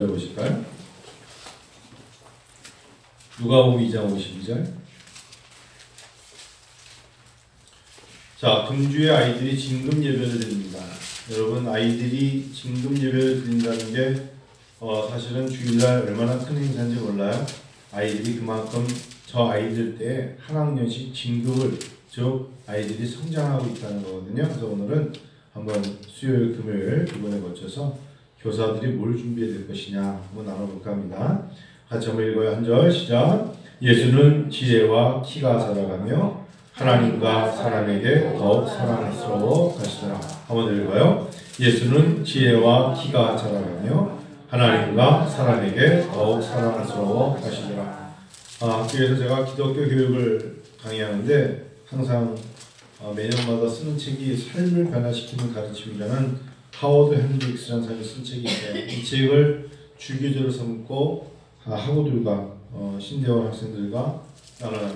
보실까요? 누가복음 2장 52절. 자, 금주의 아이들이 진금 예배를 드립니다. 여러분, 아이들이 진금 예배를 드린다는 게 사실은 주일날 얼마나 큰 행사인지 몰라요? 아이들이 그만큼 저 아이들 때 한 학년씩 진급을, 즉 아이들이 성장하고 있다는 거거든요. 그래서 오늘은 한번 수요일, 금요일 두 번에 거쳐서 교사들이 뭘 준비해야 될 것이냐 한번 나눠볼까 합니다. 같이 한번 읽어요. 한 절 시작. 예수는 지혜와 키가 자라가며 하나님과 사람에게 더욱 사랑스러워 가시더라. 한번 읽어요. 예수는 지혜와 키가 자라가며 하나님과 사람에게 더욱 사랑스러워 가시더라. 학교에서 제가 기독교 교육을 강의하는데 항상 매년마다 쓰는 책이 삶을 변화시키는 가르침이라는 하워드 핸드릭스라는 사람이 쓴 책이 있어요. 이 책을 주기적으로 삼고 학우들과 신대원 학생들과 나눠요.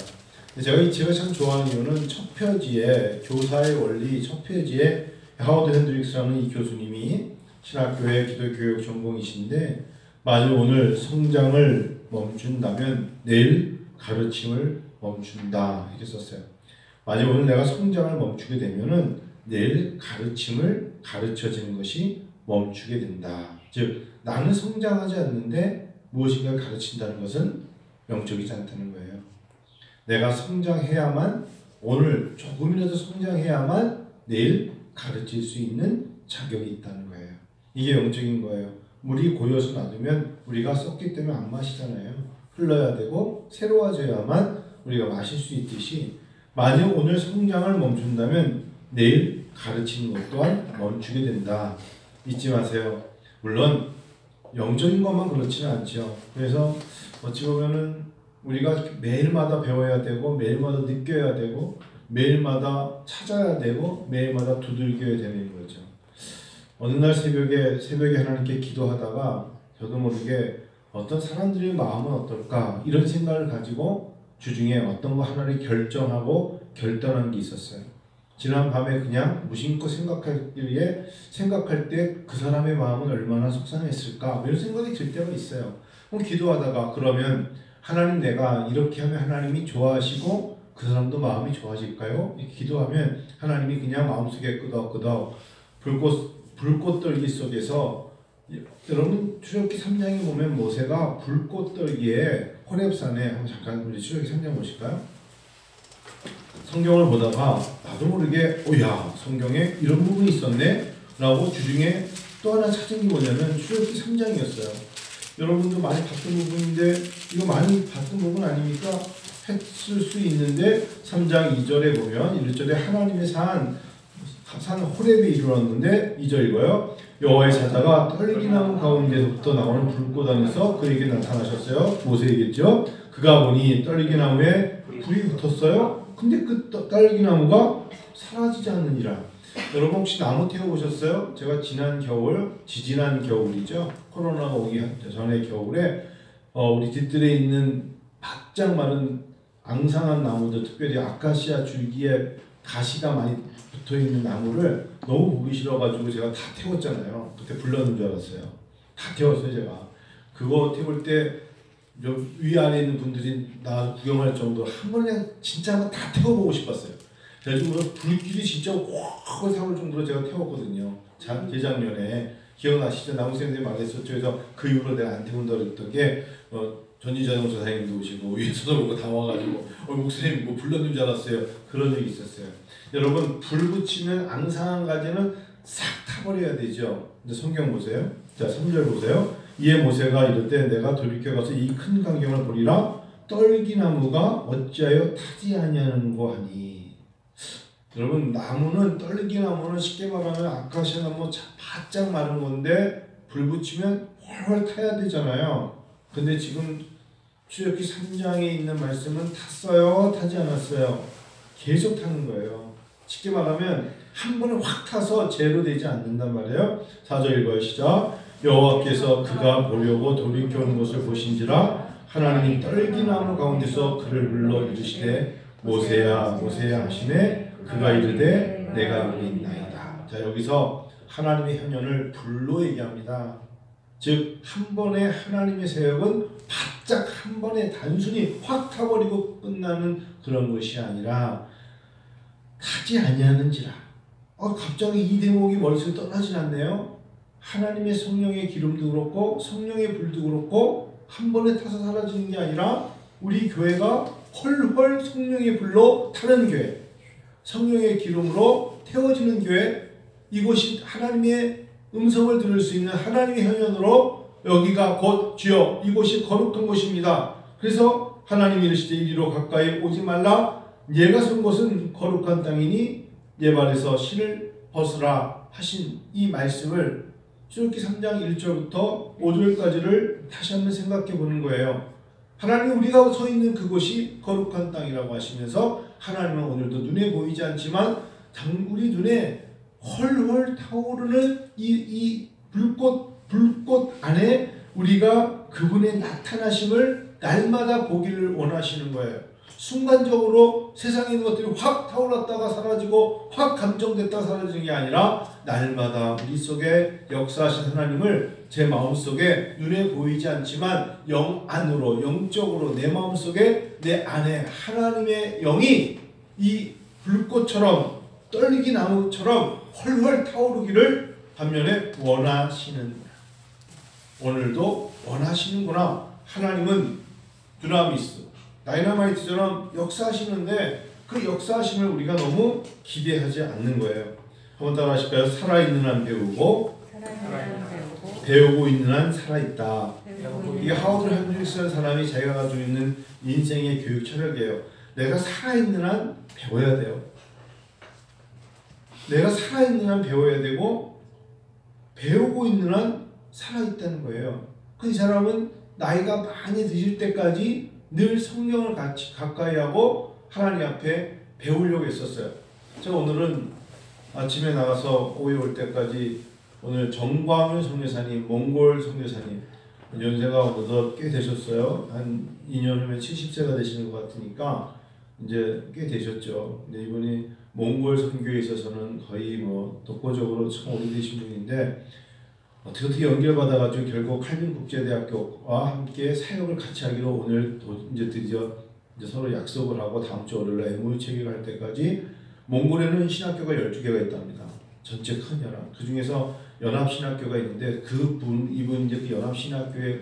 제가 이 책을 참 좋아하는 이유는 첫 표지에 교사의 원리 첫 표지에 하워드 핸드릭스라는 이 교수님이 신학교의 기독교육 전공이신데 만일 오늘 성장을 멈춘다면 내일 가르침을 멈춘다 이렇게 썼어요. 만일 오늘 내가 성장을 멈추게 되면은 내일 가르침을 가르쳐지는 것이 멈추게 된다. 즉 나는 성장하지 않는데 무엇인가를 가르친다는 것은 영적이지 않다는 거예요. 내가 성장해야만, 오늘 조금이라도 성장해야만 내일 가르칠 수 있는 자격이 있다는 거예요. 이게 영적인 거예요. 물이 고여서 놔두면 우리가 썩기 때문에 안 마시잖아요. 흘러야 되고 새로워져야만 우리가 마실 수 있듯이 만약 오늘 성장을 멈춘다면 내일 가르치는 것 또한 멈추게 된다. 잊지 마세요. 물론 영적인 것만 그렇지는 않죠. 그래서 어찌 보면은 우리가 매일마다 배워야 되고 매일마다 느껴야 되고 매일마다 찾아야 되고 매일마다 두들겨야 되는 거죠. 어느 날 새벽에 하나님께 기도하다가 저도 모르게 어떤 사람들의 마음은 어떨까 이런 생각을 가지고 주중에 어떤 거 하나를 결정하고 결단한 게 있었어요. 지난 밤에 그냥 무심코 생각할 때 그 사람의 마음은 얼마나 속상했을까 이런 생각이 들 때가 있어요. 그럼 기도하다가 그러면 하나님 내가 이렇게 하면 하나님이 좋아하시고 그 사람도 마음이 좋아질까요? 이렇게 기도하면 하나님이 그냥 마음속에 끄덕끄덕 불꽃떨기 속에서 여러분 출애굽기 3장에 보면 모세가 불꽃떨기에 호렙산에 한번 잠깐 우리 출애굽기 3장 보실까요? 성경을 보다가 나도 모르게 야 성경에 이런 부분이 있었네 라고 주중에 또 하나 찾은 게 뭐냐면 출애굽기 3장이었어요. 여러분도 많이 봤던 부분인데 이거 많이 봤던 부분 아닙니까? 했을 수 있는데 3장 2절에 보면 1절에 하나님의 산 호렙에 이르렀는데 2절 읽어요. 여호와의 사자가 떨기나무 가운데서부터 나오는 불꽃 안에서 그에게 나타나셨어요. 모세에게죠. 그가 보니 떨기나무에 불이 붙었어요. 근데 그 딸기나무가 사라지지 않느니라. 여러분 혹시 나무 태워보셨어요? 제가 지지난 겨울이죠. 코로나가 오기 전에 겨울에 우리 뒤뜰에 있는 바짝 마른 앙상한 나무들, 특별히 아카시아 줄기에 가시가 많이 붙어있는 나무를 너무 보기 싫어가지고 제가 다 태웠잖아요. 그때 불렀는 줄 알았어요. 다 태웠어요 제가. 그거 태울 때 위아래 있는 분들이 나 구경할 정도로 한 번에 진짜 한번 다 태워보고 싶었어요. 그래서 불길이 진짜 확 사올 정도로 제가 태웠거든요. 재작년에 기억나시죠? 나무쌤들이 말했었죠. 그래서 그 이후로 내가 안 태운다 그랬던 게 전지자동 조사님도 오시고 위에서도 보고 다 와가지고 목사님 뭐 불렀는 줄 알았어요. 그런 적이 있었어요. 여러분 불 붙이면 앙상한 가지는 싹 타버려야 되죠. 근데 성경 보세요. 자 3절 보세요. 이에 모세가 이르되 내가 돌이켜 가서 이 큰 광경을 보리라 떨기나무가 어찌하여 타지 아니하는고 하니. 여러분 떨기나무는 쉽게 말하면 아카시아 나무 바짝 마른 건데 불 붙이면 훨훨 타야 되잖아요. 근데 지금 출애굽기 3장에 있는 말씀은 탔어요? 타지 않았어요? 계속 타는 거예요. 쉽게 말하면 한 번에 확 타서 죄로 되지 않는단 말이에요. 4절 읽어요. 시작. 여호와께서 그가 보려고 돌이켜오는 것을 보신지라 하나님이 떨기나무 가운데서 그를 불러 이르시되 모세야 모세야 하시매 그가 이르되 내가 여기 있나이다. 자 여기서 하나님의 현현을 불로 얘기합니다. 즉 한 번에 하나님의 사역은 바짝 한 번에 단순히 확 타버리고 끝나는 그런 것이 아니라 타지 아니하는지라. 갑자기 이 대목이 머릿속에 떠나진 않네요. 하나님의 성령의 기름도 그렇고 성령의 불도 그렇고 한 번에 타서 사라지는 게 아니라 우리 교회가 헐헐 성령의 불로 타는 교회, 성령의 기름으로 태워지는 교회, 이곳이 하나님의 음성을 들을 수 있는 하나님의 현현으로 여기가 곧 주여 이곳이 거룩한 곳입니다. 그래서 하나님이 이르시되 이리로 가까이 오지 말라. 네가 선 곳은 거룩한 땅이니 네 발에서 실을 벗으라 하신 이 말씀을 출애굽기 3장 1절부터 5절까지를 다시 한번 생각해 보는 거예요. 하나님 우리가 서 있는 그곳이 거룩한 땅이라고 하시면서 하나님은 오늘도 눈에 보이지 않지만 우리 눈에 헐헐 타오르는 이 불꽃 안에 우리가 그분의 나타나심을 날마다 보기를 원하시는 거예요. 순간적으로 세상에 있는 것들이 확 타올랐다가 사라지고 확 감정됐다가 사라지는 게 아니라 날마다 우리 속에 역사하신 하나님을 제 마음속에 눈에 보이지 않지만 영 안으로 영적으로 내 마음속에 내 안에 하나님의 영이 이 불꽃처럼 떨리기 나무처럼 헐헐 타오르기를 반면에 원하시는 오늘도 원하시는구나. 하나님은 두나미스 다이너마이트처럼 역사하시는데 그 역사하심을 우리가 너무 기대하지 않는 거예요. 한번 따라 하실까요? 살아있는 한 배우고 배우고 있는 한 살아있다. 이게 하워드 햄드릭스라는 사람이 자기가 가지고 있는 인생의 교육 철학이에요. 내가 살아있는 한 배워야 돼요. 내가 살아있는 한 배워야 되고 배우고 있는 한 살아있다는 거예요. 그 사람은 나이가 많이 드실 때까지 늘 성경을 같이 가까이 하고 하나님 앞에 배우려고 했었어요. 제가 오늘은 아침에 나가서 오후에 올 때까지 오늘 정광윤 선교사님, 몽골 선교사님 연세가 어느덧 꽤 되셨어요. 한 2년 후면 70세가 되시는 것 같으니까 이제 꽤 되셨죠. 근데 이분이 몽골 선교에 있어서는 거의 뭐 독보적으로 참 오래되신 분인데 어떻게 연결받아가지고 결국 칼빈국제대학교와 함께 사역을 같이 하기로 오늘 이제 드디어 이제 서로 약속을 하고 다음 주 월요일에 MOU 체결할 때까지 몽골에는 신학교가 12개가 있답니다. 전체 큰 연합. 그 중에서 연합신학교가 있는데 이분 이제 그 연합신학교의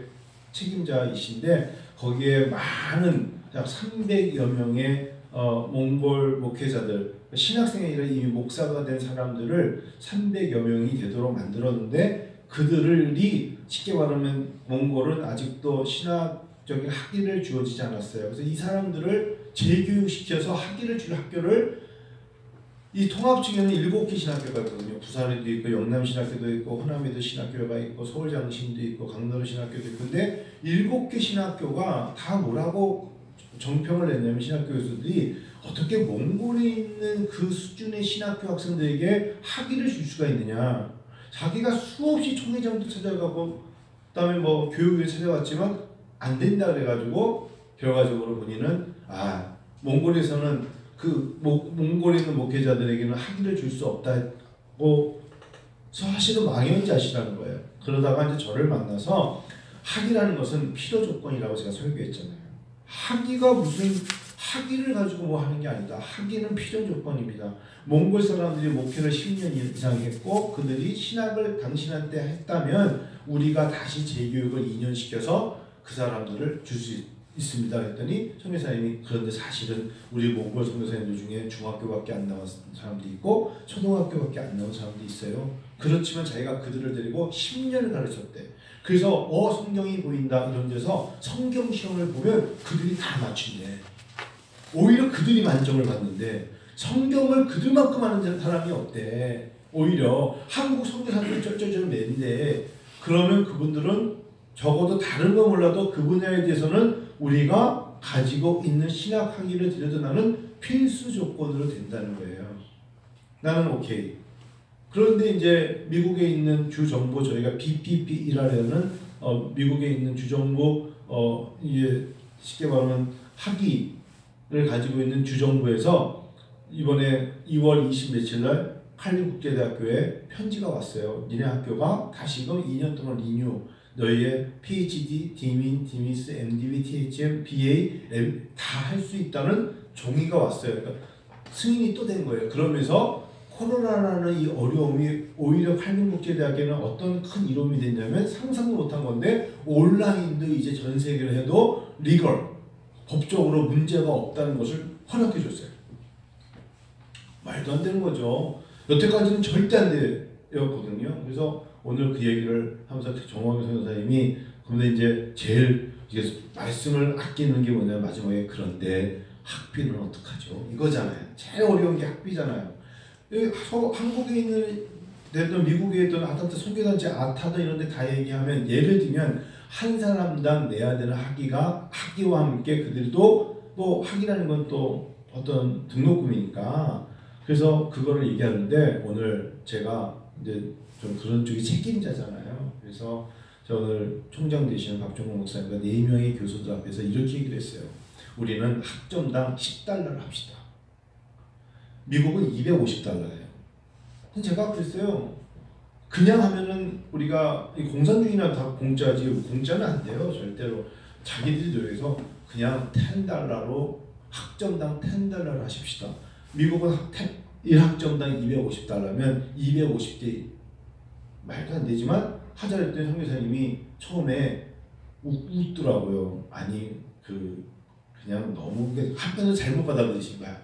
책임자이신데 거기에 많은 약 300여 명의 몽골 목회자들, 신학생이 아니라 이미 목사가 된 사람들을 300여 명이 되도록 만들었는데 그들이 쉽게 말하면 몽골은 아직도 신학적인 학위를 주어지지 않았어요. 그래서 이 사람들을 재교육시켜서 학위를 줄 학교를 이 통합 중에는 7개 신학교가 있거든요. 부산에도 있고 영남 신학교도 있고 호남에도 신학교가 있고 서울장신도 있고 강릉 신학교도 있고 근데 7개 신학교가 다 뭐라고 정평을 냈냐면 신학교 교수들이 어떻게 몽골에 있는 그 수준의 신학교 학생들에게 학위를 줄 수가 있느냐. 자기가 수없이 총회장도 찾아가고 그다음에 뭐 교육을 찾아갔지만 안 된다 그래가지고 결과적으로 본인은 몽골에서는 그 몽골에 있는 목회자들에게는 학위를 줄 수 없다고 사실은 망연자실하는 거예요. 그러다가 이제 저를 만나서 학위라는 것은 필요 조건이라고 제가 설교했잖아요. 학위가 무슨 학위를 가지고 뭐 하는 게 아니다. 학위는 필요 조건입니다. 몽골 사람들이 목회를 10년 이상 했고 그들이 신학을 당신한테 했다면 우리가 다시 재교육을 2년 시켜서 그 사람들을 줄 수 있습니다. 했더니 선교사님이 그런데 사실은 우리 몽골 선교사님들 중에 중학교밖에 안 나온 사람도 있고 초등학교밖에 안 나온 사람도 있어요. 그렇지만 자기가 그들을 데리고 10년을 가르쳤대. 그래서 성경이 보인다 이런 데서 성경 시험을 보면 그들이 다 맞춘대. 오히려 그들이 만점을 받는데 성경을 그들만큼 하는 사람이 없대. 오히려 한국 선교사들이 쩔쩔쩔 매는데 그러면 그분들은 적어도 다른 거 몰라도 그 분야에 대해서는 우리가 가지고 있는 신학 학위를 들여도 나는 필수 조건으로 된다는 거예요. 나는 오케이. 그런데 이제 미국에 있는 주정부 저희가 BPP이라는 미국에 있는 주정부 이게 쉽게 말하면 학위를 가지고 있는 주정부에서 이번에 2월 20 며칠 날 칼빈국제대학교에 편지가 왔어요. 니네 학교가 다시금 2년 동안 리뉴 너희의 PhD, 디민, 디미스, MDB, THM, BA 다 할 수 있다는 종이가 왔어요. 그러니까 승인이 또 된 거예요. 그러면서 코로나라는 이 어려움이 오히려 한국국제대학에는 어떤 큰 이로움이 됐냐면 상상도 못한 건데 온라인도 이제 전 세계로 해도 리걸, 법적으로 문제가 없다는 것을 허락해 줬어요. 말도 안 되는 거죠. 여태까지는 절대 안 되었거든요. 그래서 오늘 그 얘기를 하면서 정광규 선생님이 근데 이제 제일 이게 말씀을 아끼는 게 뭐냐면 마지막에 그런데 학비는 어떡하죠? 이거잖아요. 제일 어려운 게 학비잖아요. 한국에 있는 됐든 미국에 있든 아타트 선교단체 아타드 이런 데 다 얘기하면 예를 들면 한 사람당 내야 되는 학기와 함께 그들도 또 학이라는 건 또 어떤 등록금이니까 그래서 그거를 얘기하는데 오늘 제가 이제 좀 그런 쪽이 책임자잖아요. 그래서 저 오늘 총장 되시는 박종국 목사님과 4명의 교수들 앞에서 이렇게 얘기를 했어요. 우리는 학점당 10달러를 합시다. 미국은 250달러예요. 제가 그랬어요. 그냥 하면은 우리가 공산주의나 다 공짜지 공짜는 안 돼요. 절대로. 자기들이 노력해서 그냥 10달러로 학점당 10달러를 하십시다. 미국은 1학점당 250달러면 250대 말도 안 되지만 하자 했더니 선교사님이 처음에 웃더라고요. 아니 그냥 너무 한편으로 잘못 받아들이신 거야.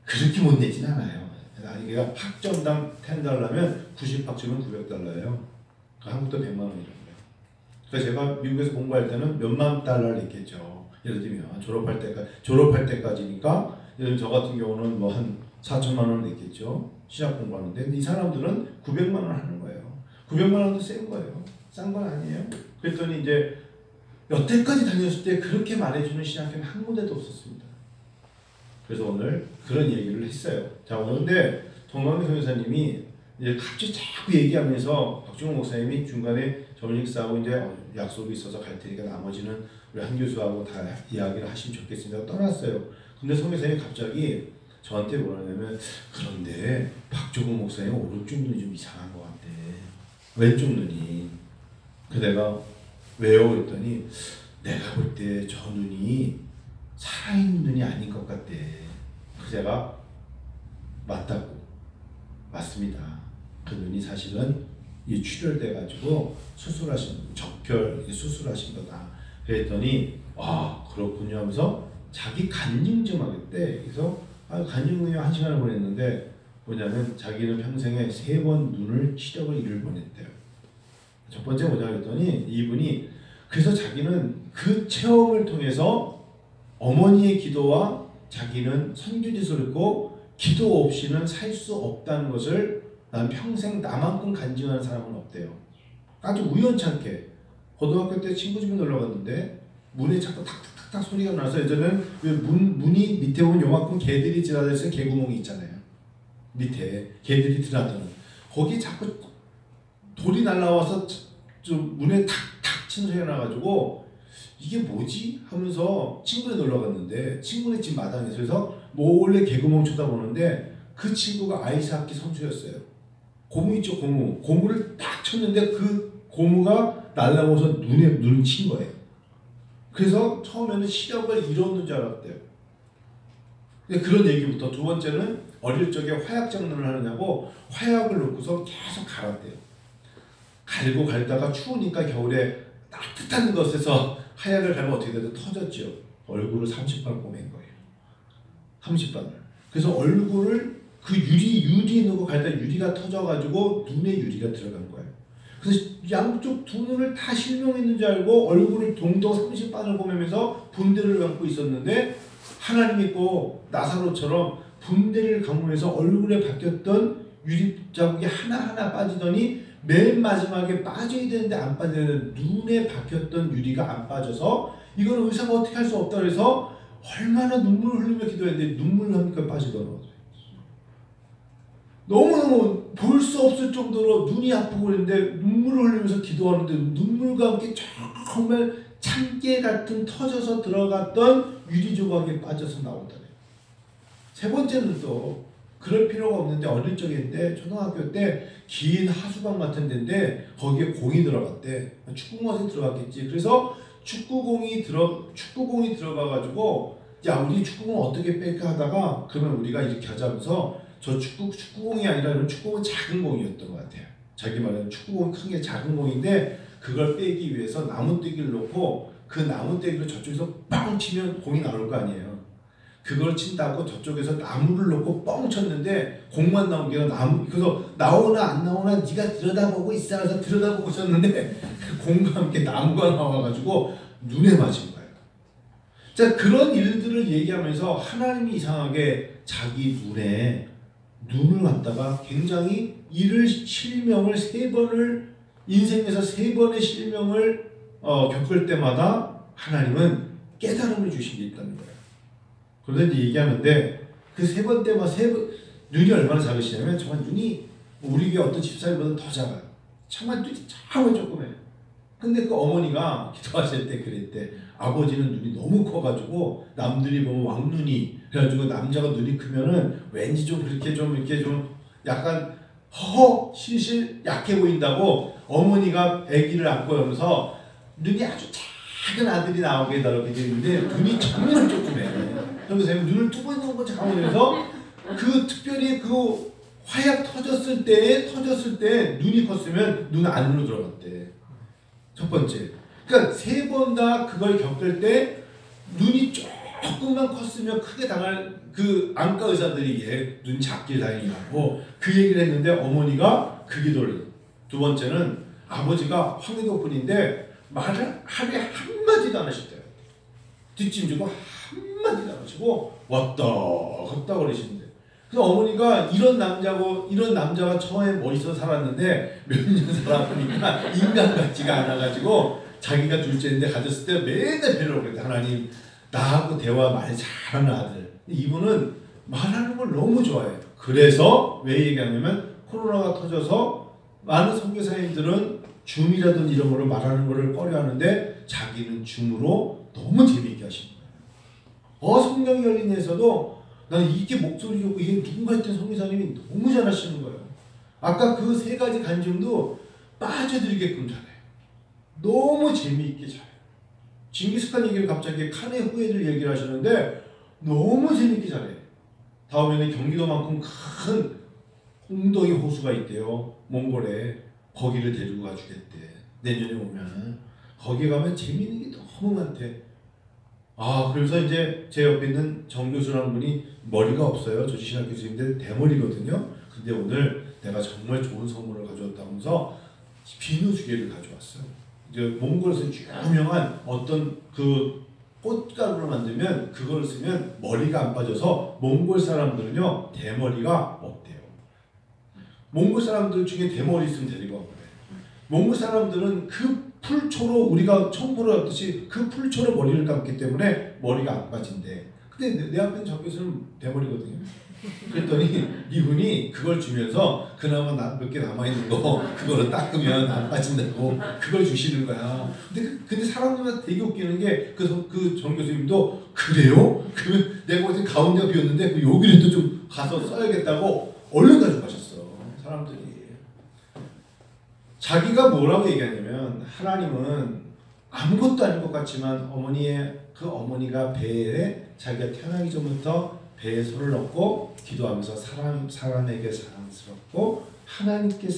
그렇게 못 내진 않아요. 아니 걔가 학점당 10달러면 90학점은 900달러예요. 한국도 100만 원이라는 거예요. 그러니까 제가 미국에서 공부할 때는 몇만 달러를 냈겠죠. 예를 들면 졸업할 때까지니까 예를 들면 저 같은 경우는 뭐 한 4천만 원 냈겠죠. 시작 공부하는데 이 사람들은 900만 원 하는 거예요. 900만 원도 센 거예요. 싼 건 아니에요. 그랬더니 이제 여태까지 다녔을 때 그렇게 말해주는 신학교는 한 군데도 없었습니다. 그래서 오늘 그런 얘기를 했어요. 자 오늘 근데 정광규 선교사님이 이제 갑자기 자꾸 얘기하면서 박종호 목사님이 중간에 점식사하고 이제 약속이 있어서 갈 테니까 나머지는 우리 한 교수하고 다 이야기를 하시면 좋겠습니다. 떠났어요. 근데 선교사님이 갑자기 저한테 뭐라냐면 그런데 박종호 목사님 오른쪽 눈이 좀 이상한 것 같대. 왼쪽 눈이. 그 내가 왜요? 그랬더니 내가 볼 때 저 눈이 살아있는 눈이 아닌 것 같대. 그 제가 맞다고. 맞습니다. 그 눈이 사실은 이 출혈돼가지고 적혈 수술하신 거다. 그랬더니 그렇군요 하면서 자기 간증 하겠대. 그래서 간증은요 1시간을 보냈는데 뭐냐면 자기는 평생에 3번 눈을 시력을 잃을 뻔했대요. 첫 번째 뭐냐 그랬더니 이분이 그래서 자기는 그 체험을 통해서 어머니의 기도와 자기는 선교지서를 읽고 기도 없이는 살 수 없다는 것을 난 평생 나만큼 간증하는 사람은 없대요. 아주 우연찮게 고등학교 때 친구 집에 놀러 갔는데 문에 자꾸 탁탁탁탁 소리가 나서 예전에는 왜 문이 밑에 보면 요만큼 개들이 지나다니는 개구멍이 있잖아요. 밑에 개들이 들어가는 거기 자꾸 돌이 날라와서 좀 문에 탁탁 치는 소리가 나가지고 이게 뭐지? 하면서 친구네 놀러 갔는데 친구네 집 마당에서 그래서 몰래 개구멍 쳐다보는데 그 친구가 아이스하키 선수였어요. 고무 있죠, 고무. 고무를 딱 쳤는데 그 고무가 날라오서 눈을 친 거예요. 그래서 처음에는 시력을 잃었는 줄 알았대요. 근데 그런 얘기부터 두 번째는 어릴 적에 화약 장난을 하느냐고 화약을 넣고서 계속 갈았대요. 갈고 갈다가 추우니까 겨울에 따뜻한 것에서 화약을 갈면 어떻게 돼도 터졌죠. 얼굴을 30번을 꼬맨 거예요. 30번을. 그래서 얼굴을 그 유리에 넣고 갈다 유리가 터져가지고 눈에 유리가 들어간 거예요. 그래서 양쪽 두 눈을 다 실명했는 줄 알고 얼굴을 동동 30번을 꼬매면서 분대를 감고 있었는데 하나님 믿고 나사로처럼 분대를 감으면서 얼굴에 박혔던 유리 자국이 하나하나 빠지더니 맨 마지막에 빠져야 되는데 안 빠지는 눈에 박혔던 유리가 안 빠져서 이건 의사가 어떻게 할 수 없다 그래서 얼마나 눈물을 흘리며 기도했는데 눈물 흘리니까 빠지더라고요. 너무너무 볼 수 없을 정도로 눈이 아프고 그랬는데 눈물을 흘리면서 기도하는데 눈물과 함께 정말 참깨 같은 터져서 들어갔던 유리 조각이 빠져서 나오더래요. 세 번째는 또 그럴 필요가 없는데 어릴 적에 때 초등학교 때 긴 하수방 같은 데인데 거기에 공이 들어갔대. 축구공에 들어갔겠지. 그래서 축구공이 들어가가지고 야 우리 축구공 어떻게 뺄까 하다가 그러면 우리가 이렇게 하자면서 저 축구공이 아니라 축구공은 작은 공이었던 것 같아요. 자기 말에는 축구공이 큰 게 작은 공인데 그걸 빼기 위해서 나무떼기를 놓고 그 나무떼기를 저쪽에서 빵 치면 공이 나올 거 아니에요. 그걸 친다고 저쪽에서 나무를 놓고 뻥 쳤는데 공만 나온 게 나무. 그래서 나오나 안 나오나 네가 들여다보고 있어. 그래서 들여다보고 있었는데 공과 함께 나무가 나와가지고 눈에 맞은 거예요. 자, 그런 일들을 얘기하면서 하나님이 이상하게 자기 눈을 갖다가 굉장히 실명을 3번을 인생에서 3번의 실명을 겪을 때마다 하나님은 깨달음을 주신 게 있다는 거예요. 그런데 얘기하는데 그 3번 때마다 눈이 얼마나 작으시냐면 정말 눈이 우리 교회 어떤 집사님보다 더 작아요. 정말 눈이 정말 조그매요. 근데 그 어머니가 기도하실 때 그랬대. 아버지는 눈이 너무 커가지고 남들이 보면 왕눈이 그래가지고 남자가 눈이 크면은 왠지 좀 그렇게 좀 이렇게 좀 약간 실실 약해 보인다고 어머니가 아기를 안고 오면서 눈이 아주 작은 아들이 나오게 해달라고 얘기했는데 눈이 정말 조그매. 그러면서 눈을 뜨고 있는 거지 강원에서 그 특별히 그 화약 터졌을 때 눈이 컸으면 눈 안으로 들어갔대. 첫 번째. 그러니까 3번 다 그걸 겪을 때 눈이 조금만 컸으면 크게 당할 그 안과 의사들이 얘 눈 작길 다행이라고 그 얘기를 했는데 어머니가 그 기도를. 두 번째는 아버지가 황해도분인데 말을 하루에 한마디도 안 하셨대요. 뒷짐 주고 한마디도 안 하시고 왔다 갔다 그러시는데 그래서 어머니가 이런 남자가 처음에 멋있어 살았는데 몇 년 살아보니까 인간 같지가 않아가지고 자기가 둘째인데 가졌을 때 맨날 배려고 그랬대. 하나님 나하고 대화 많이 잘하는 아들. 이분은 말하는 걸 너무 좋아해요. 그래서 왜 얘기하냐면 코로나가 터져서 많은 선교사님들은 줌이라든지 이런 거로 말하는 거를 꺼려하는데 자기는 줌으로 너무 재미있게 하시는 거예요. 성령 열린에서도 나는 이게 목소리 좋고 이게 누군가 했던 선교사님이 너무 잘하시는 거예요. 아까 그 3가지 간증도 빠져들게끔 잘해요. 너무 재미있게 잘해요. 징기스칸 얘기를 갑자기 칸의 후예들 얘기를 하시는데 너무 재미있게 잘해요. 다음에는 경기도만큼 큰 홍동이 호수가 있대요. 몽골에. 거기를 데리고 가주겠대. 내년에 오면. 거기 가면 재미있는 게 너무 많대. 그래서 이제 제 옆에 있는 정 교수라는 분이 머리가 없어요. 저 신학 교수인데 대머리거든요. 근데 오늘 내가 정말 좋은 선물을 가져왔다면서 비누주개를 가져왔어요. 이제 몽골에서 유명한 어떤 그 꽃가루를 만들면 그걸 쓰면 머리가 안 빠져서 몽골 사람들은요 대머리가 없대요. 몽골 사람들 중에 대머리 있으면 데리고 와 그래. 몽골 사람들은 그 풀초로 우리가 청포를 하듯이 그 풀초로 머리를 감기 때문에 머리가 안 빠진대. 근데 내 앞에 정 교수는 대머리거든요. 그랬더니 이분이 그걸 주면서 그나마 몇 개 남아있는 거 그거를 닦으면 안 빠진다고 그걸 주시는 거야. 근데 사람들마다 되게 웃기는 게 그 정 교수님도 그래요? 그러면 내가 어제 가운데가 비었는데 그 여기를 좀 가서 써야겠다고 얼른 가져가셨어. 사람들이. 자기가 뭐라고 얘기하냐면 하나님은 아무것도 아닌 것 같지만 어머니가 배에 자기가 태어나기 전부터 배에 손을 넣고 기도하면서 사람에게 사랑스럽고 하나님께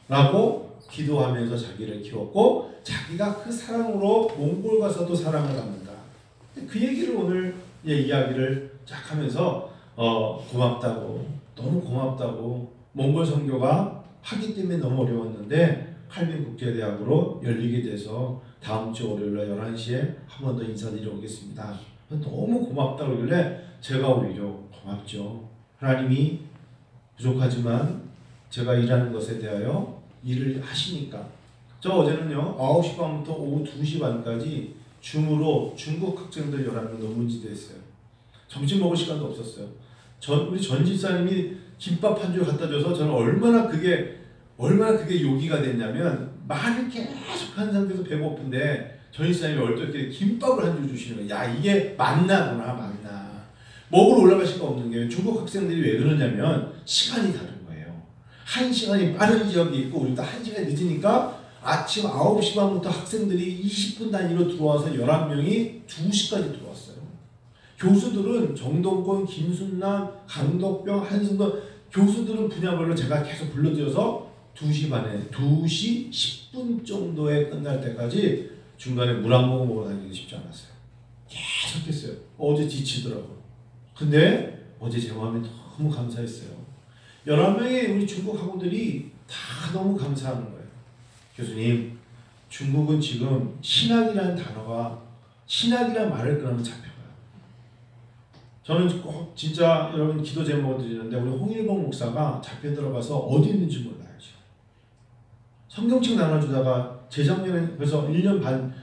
사랑받고 기도하면서 자기를 키웠고 자기가 그 사랑으로 몽골 가서도 사랑을 받는다. 그 얘기를 오늘 이야기를 쫙 하면서 고맙다고 너무 고맙다고 몽골 선교가 하기 때문에 너무 어려웠는데 칼빈국제대학으로 열리게 돼서 다음 주 월요일날 11시에 한 번 더 인사드리러 오겠습니다. 너무 고맙다고 그러길래 제가 오히려 고맙죠. 하나님이 부족하지만 제가 일하는 것에 대하여 일을 하시니까. 저 어제는요 9시 반부터 오후 2시 반까지 줌으로 중국 학생들 11명 논문지도 했어요. 점심 먹을 시간도 없었어요. 우리 전 집사님이 김밥 한 줄 갖다 줘서 저는 얼마나 그게 요기가 됐냐면 말을 계속 하는 상태에서 배고픈데 전 집사님이 얼떨결에 김밥을 한 줄 주시는 거예요. 야 이게 만나구나 만나. 먹으러 올라갈 수가 없는 게 중국 학생들이 왜 그러냐면 시간이 다른 거예요. 1시간이 빠른 지역이 있고 우리도 1시간 늦으니까 아침 9시 반부터 학생들이 20분 단위로 들어와서 11명이 2시까지 들어왔어요. 교수들은 정동권, 김순남, 강덕병, 한승돈 교수들은 분야별로 제가 계속 불러드려서 2시 반에 2시 10분 정도에 끝날 때까지 중간에 물 한 모금 먹어 다니기 쉽지 않았어요. 계속 했어요. 어제 지치더라고요. 근데 어제 제 마음이 너무 감사했어요. 11명의 우리 중국 학우들이 다 너무 감사하는 거예요. 교수님, 중국은 지금 신학이라는 단어가 신학이라는 말을 끊으면 잡혀가요. 저는 꼭 진짜 여러분 기도 제목을 드리는데 우리 홍일봉 목사가 잡혀 들어가서 어디 있는지 몰라요. 지금. 성경책 나눠주다가 재작년에 벌써 1년 반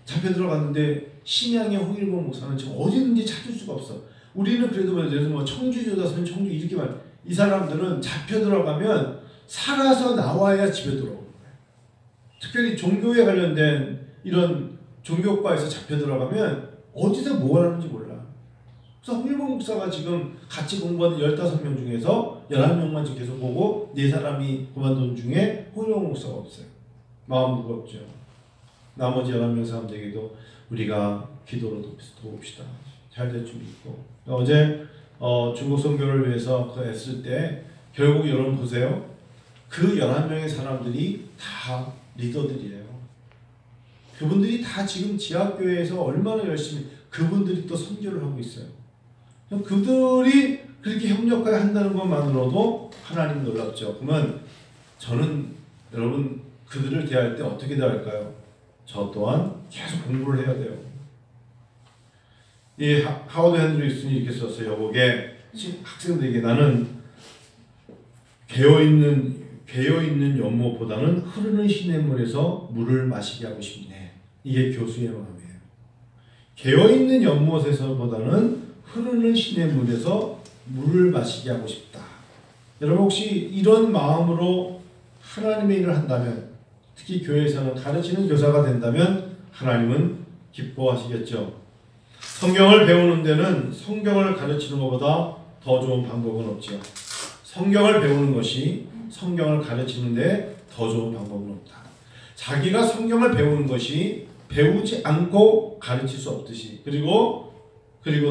잡혀 들어갔는데 심양의 홍일봉 목사는 지금 어디 있는지 찾을 수가 없어. 우리는 그래도 예를 들면 청주교다서는 청주 이렇게 말. 이 사람들은 잡혀 들어가면 살아서 나와야 집에 들어오는 거예요. 특별히 종교에 관련된 이런 종교과에서 잡혀 들어가면 어디서 뭐 하는지 몰라. 그래서 홍일봉 목사가 지금 같이 공부하는 15명 중에서 11명만 지금 계속 보고 4사람이 그만둔 중에 홍일봉 목사가 없어요. 마음 무겁죠. 나머지 11명 사람들에게도 우리가 기도로 도웁시다. 잘 될 줄 믿고. 어제 중국 선교를 위해서 그 애쓸 때 결국 여러분 보세요. 그 11명의 사람들이 다 리더들이에요. 그분들이 다 지금 지하교회에서 얼마나 열심히 그분들이 또 선교를 하고 있어요. 그들이 그렇게 협력하게 한다는 것만으로도 하나님 놀랍죠. 그러면 저는 여러분 그들을 대할 때 어떻게 대할까요? 저 또한 계속 공부를 해야 돼요. 이 하워드 핸드릭슨이 이렇게 썼어요. 여보게 학생들에게 나는 개어있는 연못보다는 흐르는 시냇물에서 물을 마시게 하고 싶네. 이게 교수의 마음이에요. 개어있는 연못에서보다는 흐르는 시냇물에서 물을 마시게 하고 싶다. 여러분 혹시 이런 마음으로 하나님의 일을 한다면, 특히 교회에서는 가르치는 교사가 된다면 하나님은 기뻐하시겠죠. 성경을 배우는 데는 성경을 가르치는 것보다 더 좋은 방법은 없지요. 성경을 배우는 것이 성경을 가르치는 데 더 좋은 방법은 없다. 자기가 성경을 배우는 것이 배우지 않고 가르칠 수 없듯이, 그리고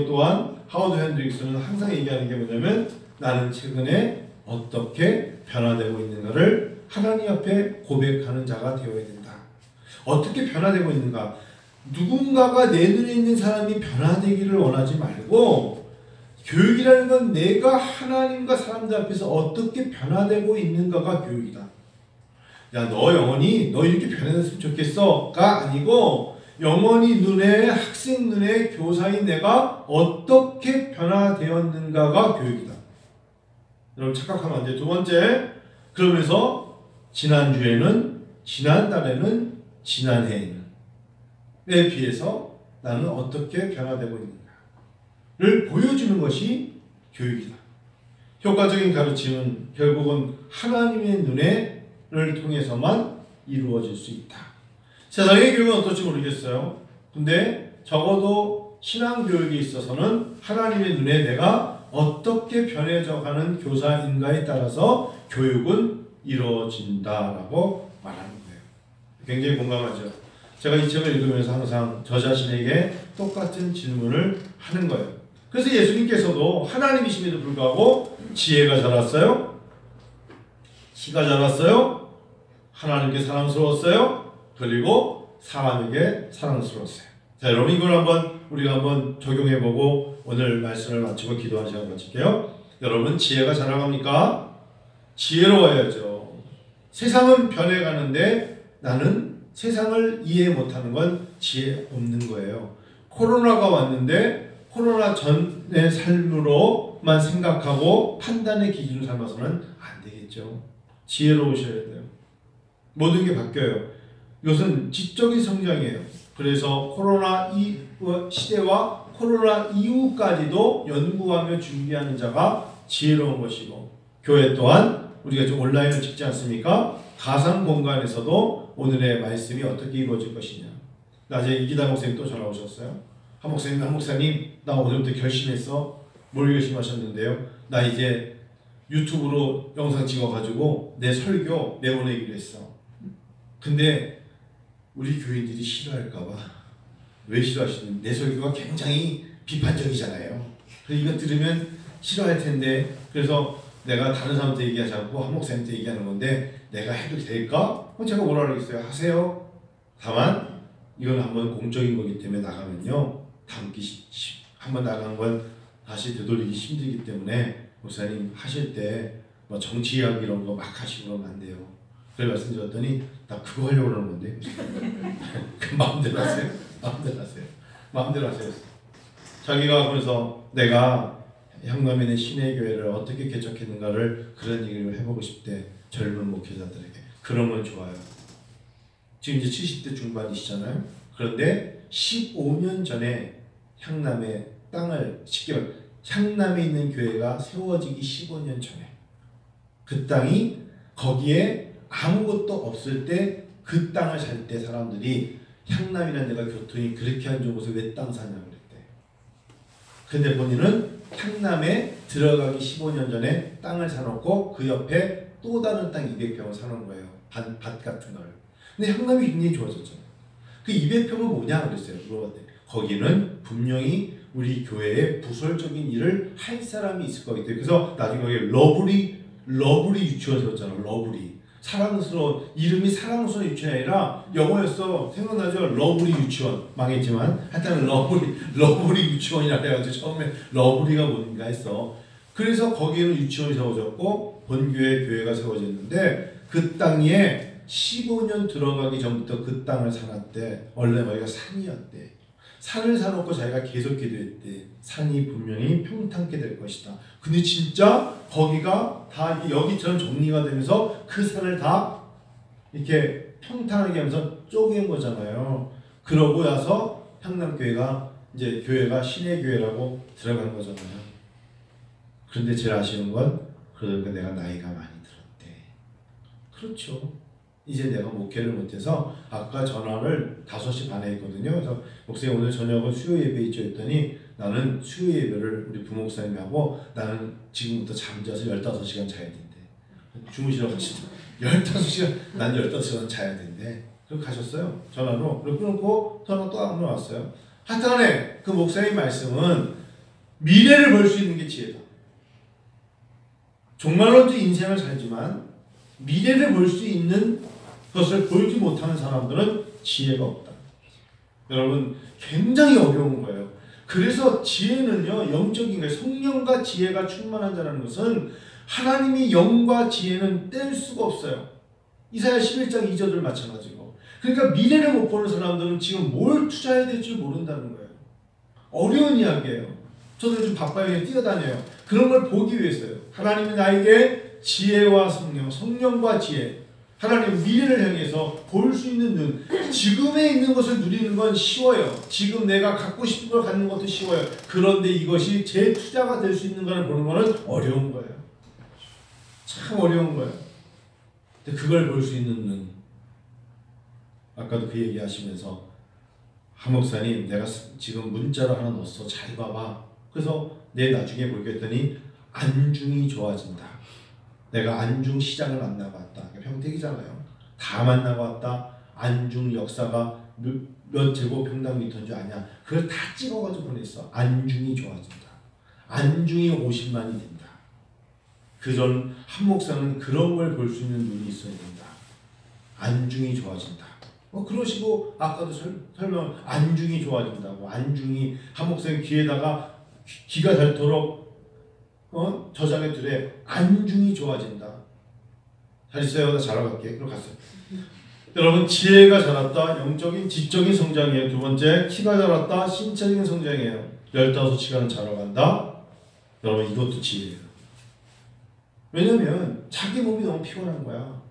또한 하워드 핸드릭슨은 항상 얘기하는 게 뭐냐면 나는 최근에 어떻게 변화되고 있는가를 하나님 앞에 고백하는 자가 되어야 된다. 어떻게 변화되고 있는가? 누군가가 내 눈에 있는 사람이 변화되기를 원하지 말고, 교육이라는 건 내가 하나님과 사람들 앞에서 어떻게 변화되고 있는가가 교육이다. 야, 너 영원히 너 이렇게 변화됐으면 좋겠어가 아니고, 영원히 눈에, 학생 눈에, 교사인 내가 어떻게 변화되었는가가 교육이다. 여러분 착각하면 안 돼요. 두 번째, 그러면서 지난주에는, 지난달에는, 지난해에는 에 비해서 나는 어떻게 변화되고 있는가를 보여주는 것이 교육이다. 효과적인 가르침은 결국은 하나님의 눈에를 통해서만 이루어질 수 있다. 세상의 교육은 어떨지 모르겠어요. 근데 적어도 신앙교육에 있어서는 하나님의 눈에 내가 어떻게 변해져가는 교사인가에 따라서 교육은 이루어진다라고 말하는 거예요. 굉장히 공감하죠. 제가 이 책을 읽으면서 항상 저 자신에게 똑같은 질문을 하는 거예요. 그래서 예수님께서도 하나님이심에도 불구하고 지혜가 자랐어요? 키가 자랐어요? 하나님께 사랑스러웠어요? 그리고 사람에게 사랑스러웠어요. 자, 여러분 이걸 우리가 한번 적용해보고 오늘 말씀을 마치고 기도하는 시간 마칠게요. 여러분 지혜가 자라갑니까? 지혜로워야죠. 세상은 변해가는데 나는 세상을 이해 못하는 건 지혜 없는 거예요. 코로나가 왔는데 코로나 전의 삶으로만 생각하고 판단의 기준을 삼아서는 안 되겠죠. 지혜로우셔야 돼요. 모든 게 바뀌어요. 이것은 지적인 성장이에요. 그래서 코로나 시대와 코로나 이후까지도 연구하며 준비하는 자가 지혜로운 것이고, 교회 또한 우리가 지금 온라인을 찍지 않습니까? 가상 공간에서도 오늘의 말씀이 어떻게 이루어질 것이냐. 낮에 이기다 목사님 또 전화 오셨어요. 한 목사님, 나 오늘부터 결심했어. 뭘 결심하셨는데요? 나 이제 유튜브로 영상 찍어가지고 내 설교 내보내기로 했어. 근데 우리 교인들이 싫어할까봐. 왜 싫어하시는? 내 설교가 굉장히 비판적이잖아요. 그래서 이거 들으면 싫어할 텐데, 그래서 내가 다른 사람한테 얘기하지 않고 한 목사님한테 얘기하는 건데 내가 해도 될까? 제가 뭐라 그러겠어요? 하세요. 다만 이건 한번 공적인 거기 때문에 나가면요, 한번 나간 건 다시 되돌리기 힘들기 때문에 목사님 하실 때 뭐 정치 이야기 이런 거 막 하시고 그러면 안 돼요. 그래 말씀드렸더니 나 그거 하려고 그러는 건데 그 마음대로 하세요. 마음대로 하세요. 마음대로 하세요. 자기가 그래서 내가 향남인의 신의교회를 어떻게 개척했는가를 그런 얘기를 해보고 싶대. 젊은 목회자들에게. 그러면 좋아요. 지금 이제 70대 중반이시잖아요. 그런데 15년 전에 향남의 땅을 향남에 있는 교회가 세워지기 15년 전에 그 땅이 거기에 아무것도 없을 때 그 땅을 살 때 사람들이 향남이라는 데가 교통이 그렇게 안 좋은 곳에 왜 땅 사냐고 그랬대. 근데 본인은 향남에 들어가기 15년 전에 땅을 사놓고 그 옆에 또 다른 땅 200평을 사놓은 거예요. 밭 같은 걸. 근데 향남이 굉장히 좋아졌잖아요. 그 200평은 뭐냐 그랬어요. 물어봤대. 거기는 분명히 우리 교회에 부설적인 일을 할 사람이 있을 거기 때문에. 그래서 나중에 거기 러브리 유치원 세웠잖아. 러브리. 사랑스러운, 이름이 사랑스러운 유치원이 아니라 영어였어. 생각나죠? 러브리 유치원. 망했지만 하여튼 러브리 유치원이라 해가지고 처음에 러브리가 뭔가 했어. 그래서 거기에는 유치원이 세워졌고 본교회 교회가 세워졌는데 그 땅에 15년 들어가기 전부터 그 땅을 사놨대. 원래 거기가 산이었대. 산을 사놓고 자기가 계속 기도했대. 산이 분명히 평탄케 될 것이다. 근데 진짜 거기가 다 여기처럼 정리가 되면서 그 산을 다 이렇게 평탄하게 하면서 쪼갠 거잖아요. 그러고 나서 향남교회가 이제 교회가 신의 교회라고 들어간 거잖아요. 그런데 제일 아쉬운 건 그러니까 내가 나이가 많이 들었대. 그렇죠. 이제 내가 목회를 못해서 아까 전화를 5시 반에 했거든요. 그래서 목사님 오늘 저녁은 수요 예배 있죠 했더니 나는 수요 예배를 우리 부목사님이 하고 나는 지금부터 잠자서 15시간 자야 된대. 주무시라고 하시죠. 15시간, 난 15시간 자야 된대. 그럼 가셨어요. 전화로. 그리고 끊고 전화 또 한 번 왔어요. 하여튼간에 그 목사님 말씀은 미래를 볼 수 있는 게 지혜다. 정말로 인생을 살지만 미래를 볼 수 있는 것을 보지 못하는 사람들은 지혜가 없다. 여러분 굉장히 어려운 거예요. 그래서 지혜는요 영적인 거예요. 성령과 지혜가 충만한 자라는 것은 하나님이 영과 지혜는 뗄 수가 없어요. 이사야 11장 2절을 마찬가지고. 그러니까 미래를 못 보는 사람들은 지금 뭘 투자해야 될지 모른다는 거예요. 어려운 이야기예요. 저도 요즘 바빠요. 뛰어다녀요. 그런 걸 보기 위해서요. 하나님이 나에게 지혜와 성령과 지혜, 하나님 미래를 향해서 볼 수 있는 눈, 지금에 있는 것을 누리는 건 쉬워요. 지금 내가 갖고 싶은 걸 갖는 것도 쉬워요. 그런데 이것이 제 투자가 될 수 있는 것을 보는 것은 어려운 거예요. 참 어려운 거예요. 근데 그걸 볼 수 있는 눈, 아까도 그 얘기 하시면서 한 목사님 내가 지금 문자로 하나 넣었어. 잘 봐봐. 그래서 내 나중에 보겠더니 안중이 좋아진다. 내가 안중 시장을 만나봤다. 평택이잖아요. 다 만나봤다. 안중 역사가 몇 제곱평방미터인 줄 아냐. 그걸 다 찍어가지고 보냈어. 안중이 좋아진다. 안중이 50만이 된다. 그전 한 목사는 그런 걸 볼 수 있는 눈이 있어야 된다. 안중이 좋아진다. 그러시고 아까도 설명 안중이 좋아진다고. 안중이 한 목사님 귀에다가 귀가 닳도록 저장해 두래. 안중이 좋아진다. 잘 있어요. 나 자러 갈게. 그럼 갔어요. 여러분 지혜가 자랐다. 영적인 지적인 성장이에요. 두 번째 키가 자랐다. 신체적인 성장이에요. 15시간은 자러 간다. 여러분 이것도 지혜예요. 왜냐면 자기 몸이 너무 피곤한 거야.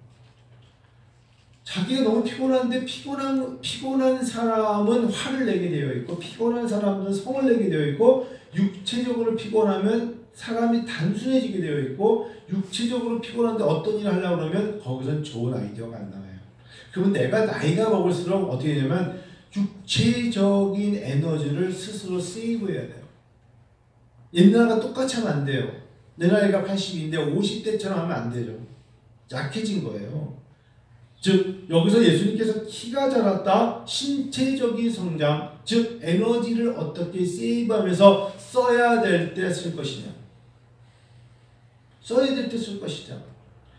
자기가 너무 피곤한데 피곤한 사람은 화를 내게 되어 있고 피곤한 사람은 성을 내게 되어 있고 육체적으로 피곤하면 사람이 단순해지게 되어 있고 육체적으로 피곤한데 어떤 일을 하려고 그러면 거기선 좋은 아이디어가 안 나와요. 그러면 내가 나이가 먹을수록 어떻게 되냐면 육체적인 에너지를 스스로 세이브해야 돼요. 옛날과 똑같이 하면 안 돼요. 내 나이가 80인데 50대처럼 하면 안 되죠. 약해진 거예요. 즉 여기서 예수님께서 키가 자랐다, 신체적인 성장, 즉 에너지를 어떻게 세이브하면서 써야 될 때 쓸 것이냐, 써야 될 때 쓸 것이냐.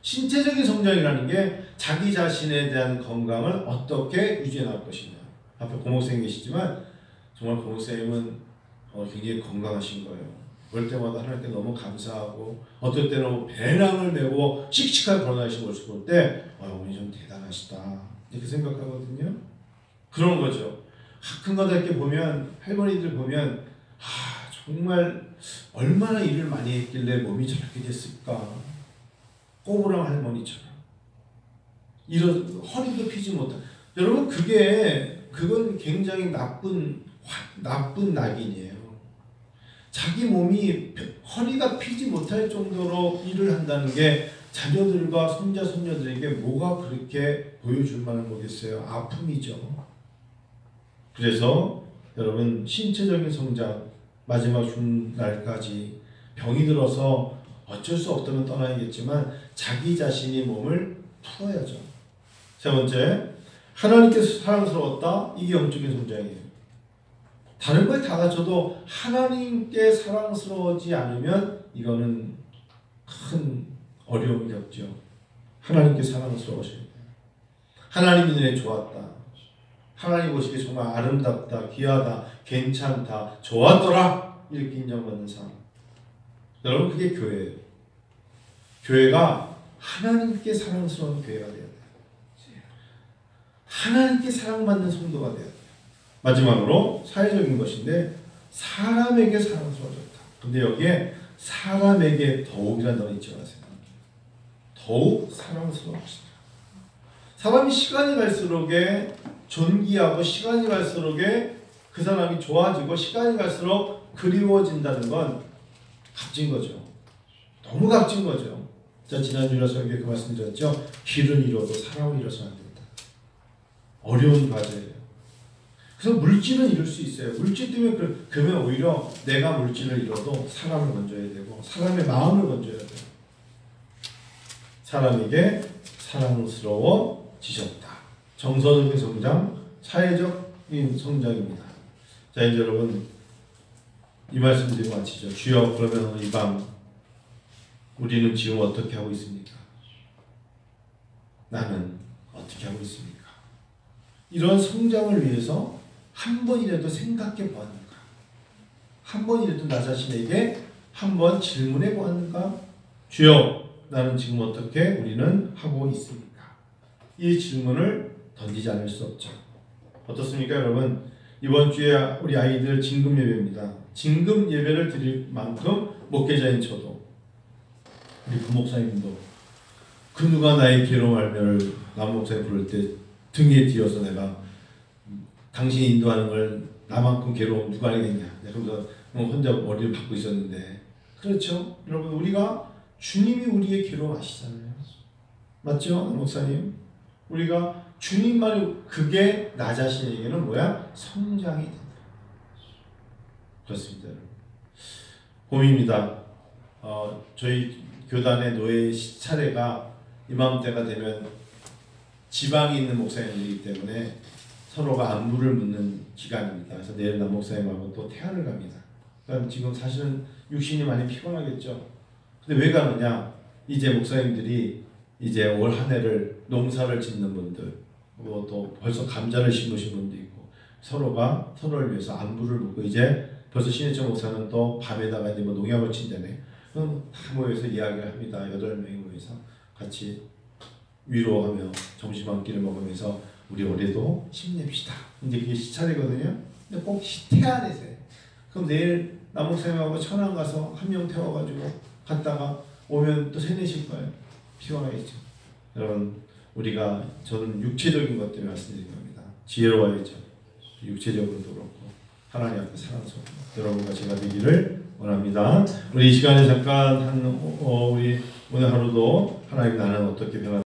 신체적인 성장이라는 게 자기 자신에 대한 건강을 어떻게 유지해 나갈 것이냐. 앞에 고목생님 계시지만 정말 고목생님은 굉장히 건강하신 거예요. 그럴 때마다 하나님께 너무 감사하고, 어떨 때는 배낭을 메고 씩씩하게 걸어다니시는 모습을 볼 때 어머니 좀 대단하시다 이렇게 생각하거든요. 그런 거죠. 가끔가다 이렇게 보면, 할머니들 보면 정말 얼마나 일을 많이 했길래 몸이 저렇게 됐을까. 꼬부랑 할머니처럼 이런 허리도 펴지 못한. 여러분 그건 굉장히 나쁜 낙인이에요. 자기 몸이 허리가 피지 못할 정도로 일을 한다는 게 자녀들과 손자 손녀들에게 뭐가 그렇게 보여줄 만한 거겠어요? 아픔이죠. 그래서 여러분 신체적인 성장, 마지막 날까지 병이 들어서 어쩔 수 없다면 떠나야겠지만 자기 자신이 몸을 풀어야죠. 세 번째, 하나님께서 사랑스러웠다. 이게 영적인 성장이에요. 다른 거에 다 갖춰도 하나님께 사랑스러워지 않으면 이거는 큰 어려움이 겪죠. 하나님께 사랑스러워져야 돼요. 하나님 눈에 좋았다. 하나님 보시기에 정말 아름답다, 귀하다, 괜찮다, 좋았더라 이렇게 인정받는 삶. 여러분 그게 교회예요. 교회가 하나님께 사랑스러운 교회가 돼야 돼요. 하나님께 사랑받는 성도가 돼야 돼요. 마지막으로 사회적인 것인데 사람에게 사랑스러워졌다. 근데 여기에 사람에게 더욱이라는 단어 잊지 마세요. 더욱 사랑스러워지다. 사람이 시간이 갈수록에 존귀하고 시간이 갈수록에 그 사람이 좋아지고 시간이 갈수록 그리워진다는 건 값진 거죠. 너무 값진 거죠. 자, 지난주에 설교에 그 말씀 드렸죠. 길은 잃어도 사람을 잃어서는 안 된다. 어려운 과제예요. 그래서 물질은 잃을 수 있어요. 물질 때문에 그러면 오히려 내가 물질을 잃어도 사람을 건져야 되고 사람의 마음을 건져야 돼요. 사람에게 사랑스러워지셨다. 정서적인 성장, 사회적인 성장입니다. 자, 이제 여러분 이 말씀 드리고 마치죠. 주여, 그러면 이 밤 우리는 지금 어떻게 하고 있습니까? 나는 어떻게 하고 있습니까? 이런 성장을 위해서 한 번이라도 생각해 보았는가? 한 번이라도 나 자신에게 한 번 질문해 보았는가? 주여, 나는 지금 어떻게 우리는 하고 있습니까? 이 질문을 던지지 않을 수 없죠. 어떻습니까, 여러분? 이번 주에 우리 아이들 진금 예배입니다. 진금 예배를 드릴 만큼 목회자인 저도, 우리 부목사님도 그 누가 나의 괴로움 알면을 남목사님 부를 때 등에 뒤어서 내가 당신이 인도하는 걸 나만큼 괴로움 누가 알겠냐. 그러면서 혼자 머리를 박고 있었는데, 그렇죠? 여러분, 우리가 주님이 우리의 괴로움 아시잖아요. 맞죠? 목사님? 우리가 주님만이, 그게 나 자신에게는 뭐야? 성장이 된다. 그렇습니다. 봄입니다. 저희 교단의 노예 차례가 이맘때가 되면 지방에 있는 목사님들이기 때문에 서로가 안부를 묻는 기간입니다. 그래서 내일 남 목사님하고 또 태안을 갑니다. 그러니까 지금 사실은 육신이 많이 피곤하겠죠. 근데 왜 가느냐? 이제 목사님들이 이제 올 한 해를 농사를 짓는 분들, 또 벌써 감자를 심으신 분도 있고, 서로가 서로를 위해서 안부를 묻고, 이제 벌써 신혜철 목사는 또 밤에다가 이제 뭐 농약을 친다네. 그럼 다 모여서 이야기를 합니다. 8명이 모여서 같이 위로하며 점심 한 끼를 먹으면서 우리 올해도 힘냅시다. 이제 그게 시차례거든요. 근데 꼭 태안에서 해요. 그럼 내일 남 목사님하고 천안 가서 한 명 태워가지고 갔다가 오면 또 세내실 거예요. 피곤하겠죠. 여러분, 저는 육체적인 것 때문에 말씀드린 겁니다. 지혜로워야죠. 육체적으로도 그렇고 하나님 앞에 사랑스럽고 여러분과 제가 되기를 원합니다. 우리 이 시간에 잠깐 우리 오늘 하루도 하나님 나는 어떻게 변화